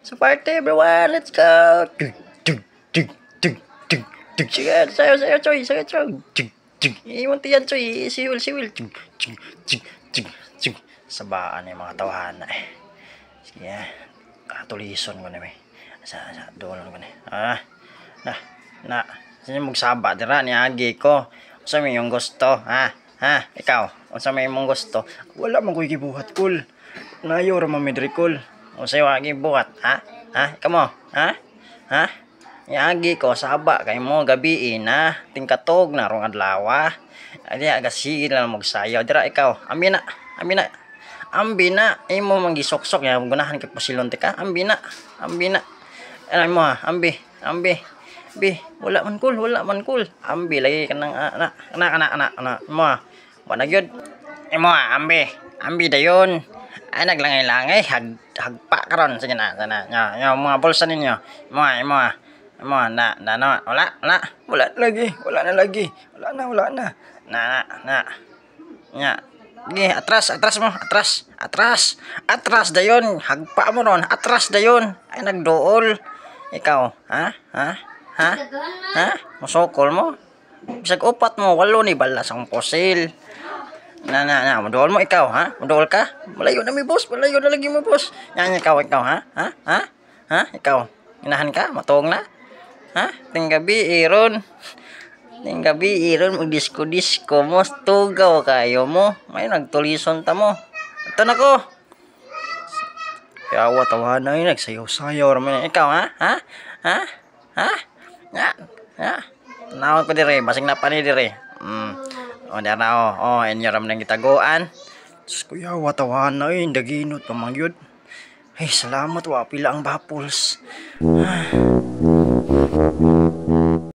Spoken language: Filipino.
Sa party, everyone. Let's go. Sige, sayo, Choy. Sayo, Choy. Imunti yan, Choy. Siwil. Sabaan yung mga tawahan na eh. Sige, katulison ko na may. Sa doon ko na. Na. Sino magsaba dira ni agi ko. Unsa may yung gusto, ha? Ha? Ikaw, unsa may mong gusto? Wala man ko'y gibuhat, kul. Nayo ra man midri, kul. Unsa wa gibuhat, ha? Ha? Kamo, ha? Ha? Yagi ko saba kay mo gabi na tingkatog na rong adlaw. Adi aga sige lang magsayaw dira ikaw. Ambi na. Imo man gisuksok ya gunahan kay pasilon ka. Ambi na. Ano mo ha? Ambi. Wala man kul. Ambi lagi kanang ana. Mo. Wala gyud. Imo ambi dayon. Ay naglangay-langay hagpa karon sige na. Nya mga bulsa ninyo. Imo na wala na lagi. Nya gi atras dayon hagpa mo ron atras dayon ay nagduol ikaw ha musokol mo bisag upat mo walo ni balas ang posil na muduol mo ikaw ha muduol ka malayo na lagi mo boss nya ikaw ha ikaw inahan ka matong na ha tinggabi iron magdisko mo tugaw kayo mo may nagtulison ta mo ito na ko kaya tawahan na yun nagsayaw raman ikaw ha naon ko dire basing na pa ni dire o dara inyo raman ang gitaguan sus kuya tawahan na yun daginot pamangyod ay salamat wa pila ang bapuls